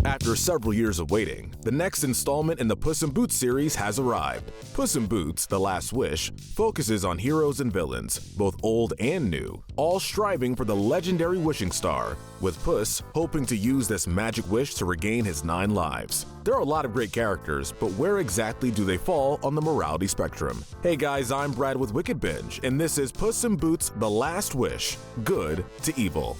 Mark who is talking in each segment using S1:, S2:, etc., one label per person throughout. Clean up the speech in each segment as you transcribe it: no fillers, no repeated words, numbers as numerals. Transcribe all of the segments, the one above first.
S1: After several years of waiting, the next installment in the Puss in Boots series has arrived. Puss in Boots: The Last Wish focuses on heroes and villains, both old and new, all striving for the legendary wishing star, with Puss hoping to use this magic wish to regain his 9 lives. There are a lot of great characters, but where exactly do they fall on the morality spectrum? Hey guys, I'm Brad with Wicked Binge, and this is Puss in Boots: The Last Wish, Good to Evil.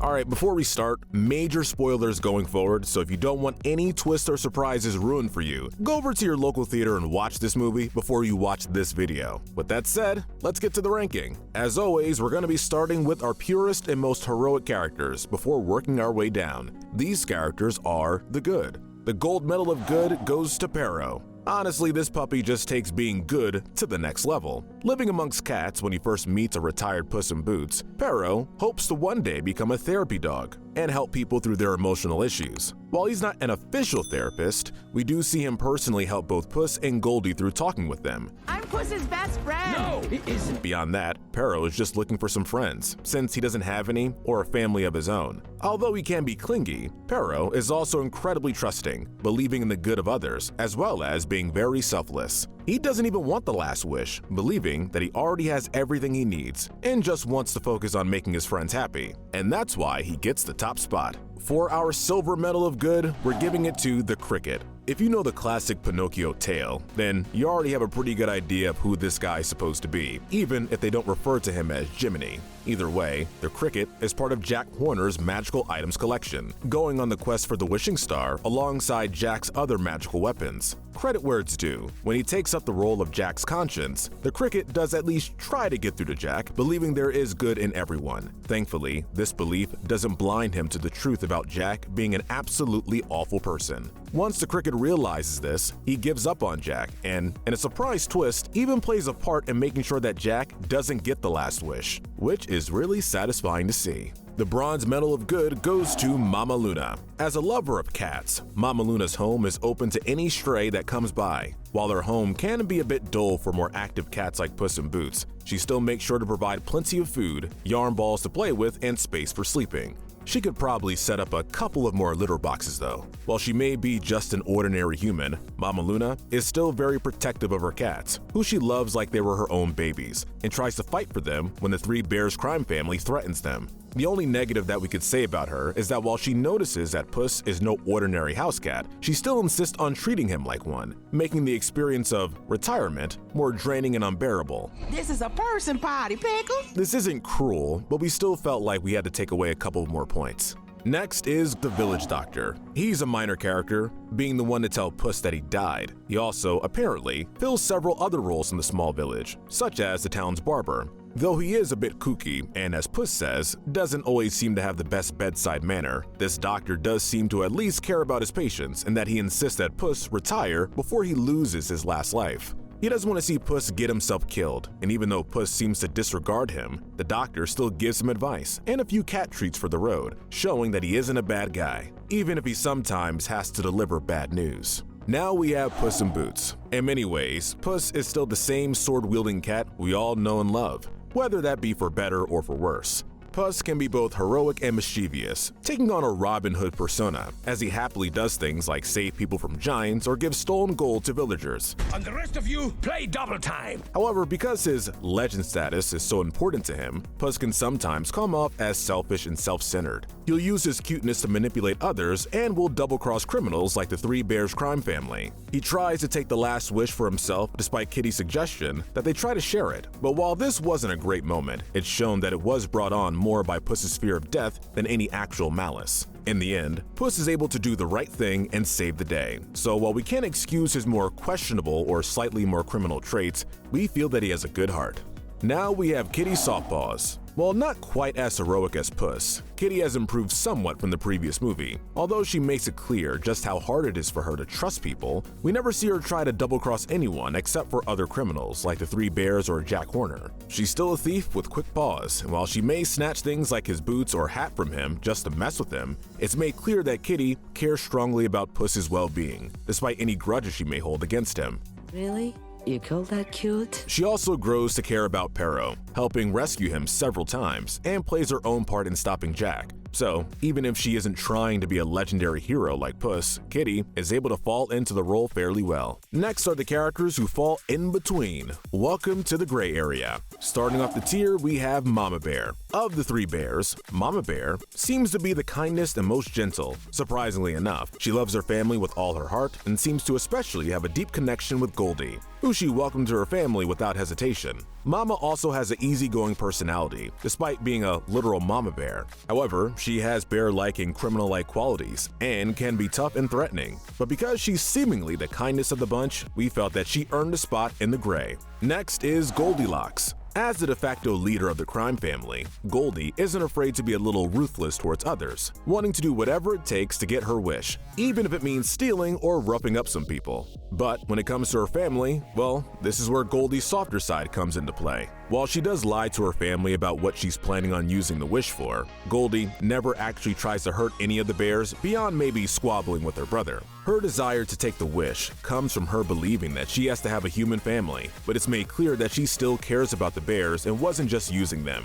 S1: Alright, before we start, major spoilers going forward, so if you don't want any twists or surprises ruined for you, go over to your local theater and watch this movie before you watch this video. With that said, let's get to the ranking. As always, we're going to be starting with our purest and most heroic characters before working our way down. These characters are the good. The gold medal of good goes to Pero. Honestly, this puppy just takes being good to the next level. Living amongst cats when he first meets a retired Puss in Boots, Pero hopes to one day become a therapy dog and help people through their emotional issues. While he's not an official therapist, we do see him personally help both Puss and Goldie through talking with them.
S2: I'm Puss's best friend!
S3: No, he isn't.
S1: Beyond that, Pero is just looking for some friends, since he doesn't have any or a family of his own. Although he can be clingy, Pero is also incredibly trusting, believing in the good of others, as well as being very selfless. He doesn't even want the last wish, believing that he already has everything he needs, and just wants to focus on making his friends happy. And that's why he gets the top spot. For our silver medal of good, we're giving it to the Cricket. If you know the classic Pinocchio tale, then you already have a pretty good idea of who this guy is supposed to be, even if they don't refer to him as Jiminy. Either way, the Cricket is part of Jack Horner's magical items collection, going on the quest for the wishing star alongside Jack's other magical weapons. Credit where it's due. When he takes up the role of Jack's conscience, the Cricket does at least try to get through to Jack, believing there is good in everyone. Thankfully, this belief doesn't blind him to the truth about Jack being an absolutely awful person. Once the Cricket realizes this, he gives up on Jack and, in a surprise twist, even plays a part in making sure that Jack doesn't get the last wish, which is really satisfying to see. The bronze medal of good goes to Mama Luna. As a lover of cats, Mama Luna's home is open to any stray that comes by. While her home can be a bit dull for more active cats like Puss in Boots, she still makes sure to provide plenty of food, yarn balls to play with, and space for sleeping. She could probably set up a couple of more litter boxes though. While she may be just an ordinary human, Mama Luna is still very protective of her cats, who she loves like they were her own babies, and tries to fight for them when the Three Bears crime family threatens them. The only negative that we could say about her is that while she notices that Puss is no ordinary house cat, she still insists on treating him like one, making the experience of retirement more draining and unbearable.
S2: This is a person party, Pickles!
S1: This isn't cruel, but we still felt like we had to take away a couple more points. Next is the village doctor. He's a minor character, being the one to tell Puss that he died. He also, apparently, fills several other roles in the small village, such as the town's barber. Though he is a bit kooky, and as Puss says, doesn't always seem to have the best bedside manner, this doctor does seem to at least care about his patients and that he insists that Puss retire before he loses his last life. He doesn't want to see Puss get himself killed, and even though Puss seems to disregard him, the doctor still gives him advice and a few cat treats for the road, showing that he isn't a bad guy, even if he sometimes has to deliver bad news. Now we have Puss in Boots. In many ways, Puss is still the same sword-wielding cat we all know and love, whether that be for better or for worse. Puss can be both heroic and mischievous, taking on a Robin Hood persona, as he happily does things like save people from giants or give stolen gold to villagers.
S3: And the rest of you, play double time!
S1: However, because his legend status is so important to him, Puss can sometimes come off as selfish and self-centered. He'll use his cuteness to manipulate others and will double-cross criminals like the Three Bears crime family. He tries to take the last wish for himself despite Kitty's suggestion that they try to share it, but while this wasn't a great moment, it's shown that it was brought on more by Puss's fear of death than any actual malice. In the end, Puss is able to do the right thing and save the day. So while we can't excuse his more questionable or slightly more criminal traits, we feel that he has a good heart. Now we have Kitty Softpaws. While not quite as heroic as Puss, Kitty has improved somewhat from the previous movie. Although she makes it clear just how hard it is for her to trust people, we never see her try to double-cross anyone except for other criminals like the Three Bears or Jack Horner. She's still a thief with quick paws, and while she may snatch things like his boots or hat from him just to mess with him, it's made clear that Kitty cares strongly about Puss's well-being, despite any grudges she may hold against him.
S4: Really? You call that cute?
S1: She also grows to care about Pero, helping rescue him several times, and plays her own part in stopping Jack. So, even if she isn't trying to be a legendary hero like Puss, Kitty is able to fall into the role fairly well. Next are the characters who fall in between. Welcome to the gray area. Starting off the tier, we have Mama Bear. Of the three bears, Mama Bear seems to be the kindest and most gentle. Surprisingly enough, she loves her family with all her heart and seems to especially have a deep connection with Goldie, who she welcomed to her family without hesitation. Mama also has an easygoing personality, despite being a literal mama bear. However, she has bear-like and criminal-like qualities, and can be tough and threatening. But because she's seemingly the kindest of the bunch, we felt that she earned a spot in the gray. Next is Goldilocks. As the de facto leader of the crime family, Goldie isn't afraid to be a little ruthless towards others, wanting to do whatever it takes to get her wish, even if it means stealing or roughing up some people. But when it comes to her family, well, this is where Goldie's softer side comes into play. While she does lie to her family about what she's planning on using the wish for, Goldie never actually tries to hurt any of the bears beyond maybe squabbling with her brother. Her desire to take the wish comes from her believing that she has to have a human family, but it's made clear that she still cares about the bears and wasn't just using them.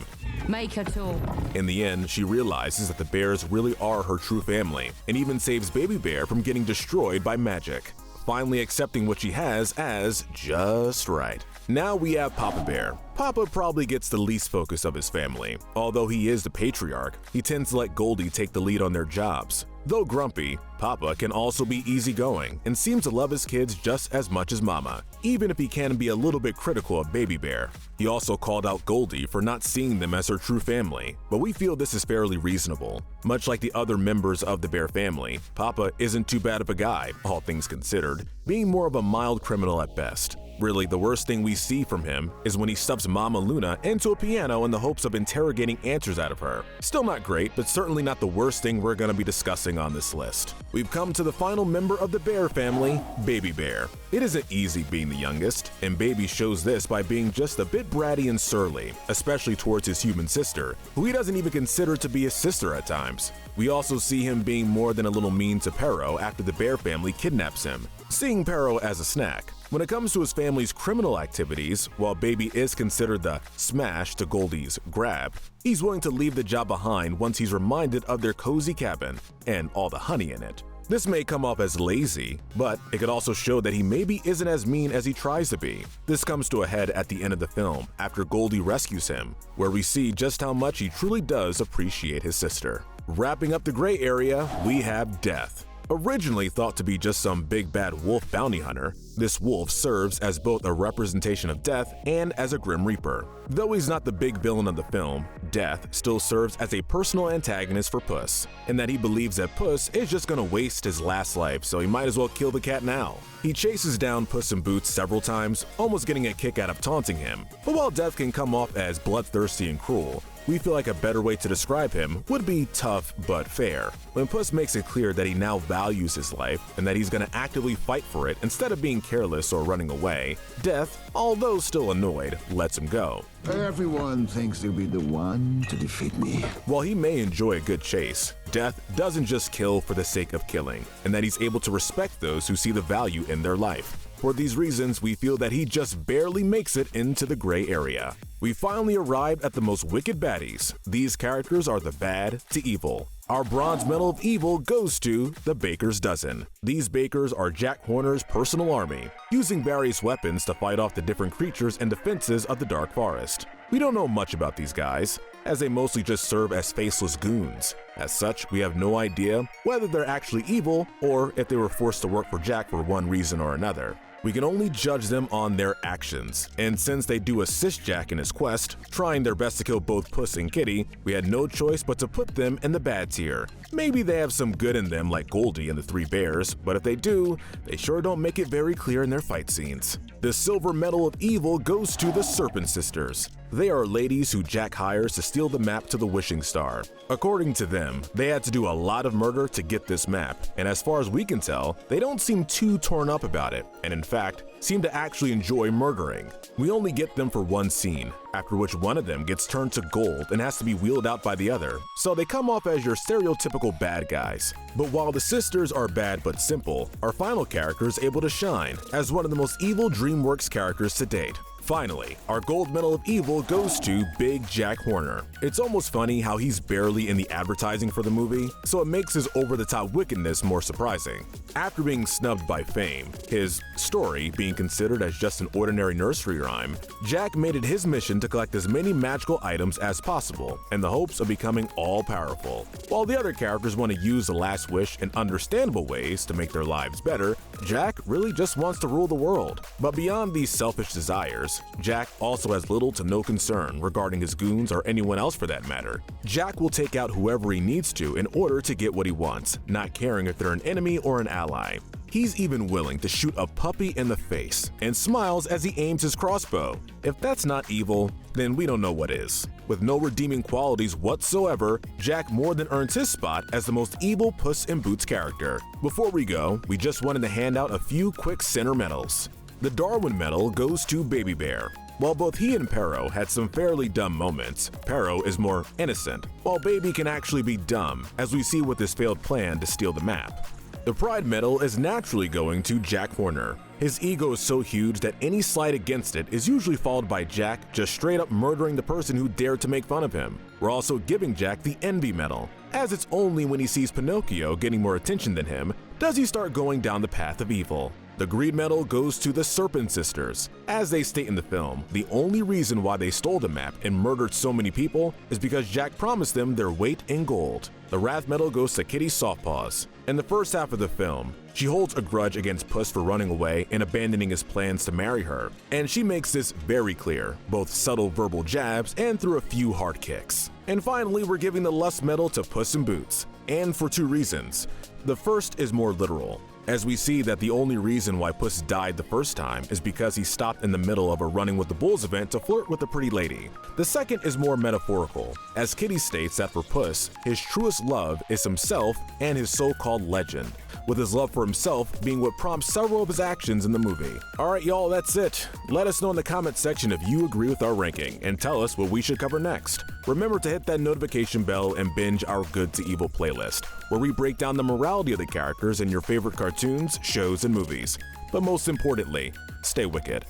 S4: Make her talk.
S1: In the end, she realizes that the bears really are her true family, and even saves Baby Bear from getting destroyed by magic, finally accepting what she has as just right. Now we have Papa Bear. Papa probably gets the least focus of his family. Although he is the patriarch, he tends to let Goldie take the lead on their jobs. Though grumpy, Papa can also be easygoing and seems to love his kids just as much as Mama, even if he can be a little bit critical of Baby Bear. He also called out Goldie for not seeing them as her true family, but we feel this is fairly reasonable. Much like the other members of the Bear family, Papa isn't too bad of a guy, all things considered, being more of a mild criminal at best. Really, the worst thing we see from him is when he stuffs Mama Luna into a piano in the hopes of interrogating answers out of her. Still not great, but certainly not the worst thing we're going to be discussing on this list. We've come to the final member of the Bear family, Baby Bear. It isn't easy being the youngest, and Baby shows this by being just a bit bratty and surly, especially towards his human sister, who he doesn't even consider to be his sister at times. We also see him being more than a little mean to Pero after the Bear family kidnaps him, seeing Pero as a snack. When it comes to his family's criminal activities, while Baby is considered the smash to Goldie's grab, he's willing to leave the job behind once he's reminded of their cozy cabin and all the honey in it. This may come off as lazy, but it could also show that he maybe isn't as mean as he tries to be. This comes to a head at the end of the film after Goldie rescues him, where we see just how much he truly does appreciate his sister. Wrapping up the gray area, we have Death. Originally thought to be just some big bad wolf bounty hunter, this wolf serves as both a representation of death and as a Grim Reaper. Though he's not the big villain of the film, Death still serves as a personal antagonist for Puss, in that he believes that Puss is just gonna waste his last life, so he might as well kill the cat now. He chases down Puss in Boots several times, almost getting a kick out of taunting him. But while Death can come off as bloodthirsty and cruel, we feel like a better way to describe him would be tough but fair. When Puss makes it clear that he now values his life and that he's going to actively fight for it instead of being careless or running away, Death, although still annoyed, lets him go.
S5: Everyone thinks they'll be the one to defeat me.
S1: While he may enjoy a good chase, Death doesn't just kill for the sake of killing, and that he's able to respect those who see the value in their life. For these reasons, we feel that he just barely makes it into the gray area. We finally arrive at the most wicked baddies. These characters are the bad to evil. Our bronze medal of evil goes to the Baker's Dozen. These bakers are Jack Horner's personal army, using various weapons to fight off the different creatures and defenses of the Dark Forest. We don't know much about these guys, as they mostly just serve as faceless goons. As such, we have no idea whether they're actually evil or if they were forced to work for Jack for one reason or another. We can only judge them on their actions, and since they do assist Jack in his quest, trying their best to kill both Puss and Kitty, we had no choice but to put them in the bad tier. Maybe they have some good in them like Goldie and the Three Bears, but if they do, they sure don't make it very clear in their fight scenes. The silver medal of evil goes to the Serpent Sisters. They are ladies who Jack hires to steal the map to the Wishing Star. According to them, they had to do a lot of murder to get this map, and as far as we can tell, they don't seem too torn up about it, and in fact, seem to actually enjoy murdering. We only get them for one scene, after which one of them gets turned to gold and has to be wheeled out by the other, so they come off as your stereotypical bad guys. But while the sisters are bad but simple, our final character is able to shine as one of the most evil DreamWorks characters to date. Finally, our gold medal of evil goes to Big Jack Horner. It's almost funny how he's barely in the advertising for the movie, so it makes his over-the-top wickedness more surprising. After being snubbed by fame, his story being considered as just an ordinary nursery rhyme, Jack made it his mission to collect as many magical items as possible in the hopes of becoming all-powerful. While the other characters want to use the last wish in understandable ways to make their lives better, Jack really just wants to rule the world. But beyond these selfish desires, Jack also has little to no concern regarding his goons or anyone else for that matter. Jack will take out whoever he needs to in order to get what he wants, not caring if they're an enemy or an ally. He's even willing to shoot a puppy in the face and smiles as he aims his crossbow. If that's not evil, then we don't know what is. With no redeeming qualities whatsoever, Jack more than earns his spot as the most evil Puss in Boots character. Before we go, we just wanted to hand out a few quick center medals. The Darwin Medal goes to Baby Bear. While both he and Pero had some fairly dumb moments, Pero is more innocent, while Baby can actually be dumb, as we see with his failed plan to steal the map. The Pride Medal is naturally going to Jack Horner. His ego is so huge that any slight against it is usually followed by Jack just straight up murdering the person who dared to make fun of him. We're also giving Jack the Envy Medal, as it's only when he sees Pinocchio getting more attention than him does he start going down the path of evil. The Greed Medal goes to the Serpent Sisters. As they state in the film, the only reason why they stole the map and murdered so many people is because Jack promised them their weight in gold. The Wrath Medal goes to Kitty Softpaws. In the first half of the film, she holds a grudge against Puss for running away and abandoning his plans to marry her, and she makes this very clear, both subtle verbal jabs and through a few hard kicks. And finally, we're giving the Lust Medal to Puss in Boots, and for two reasons. The first is more literal, as we see that the only reason why Puss died the first time is because he stopped in the middle of a Running with the Bulls event to flirt with a pretty lady. The second is more metaphorical, as Kitty states that for Puss, his truest love is himself and his so-called legend, with his love for himself being what prompts several of his actions in the movie. Alright y'all, that's it. Let us know in the comment section if you agree with our ranking, and tell us what we should cover next. Remember to hit that notification bell and binge our Good to Evil playlist, where we break down the morality of the characters in your favorite cartoons, shows, and movies. But most importantly, stay wicked.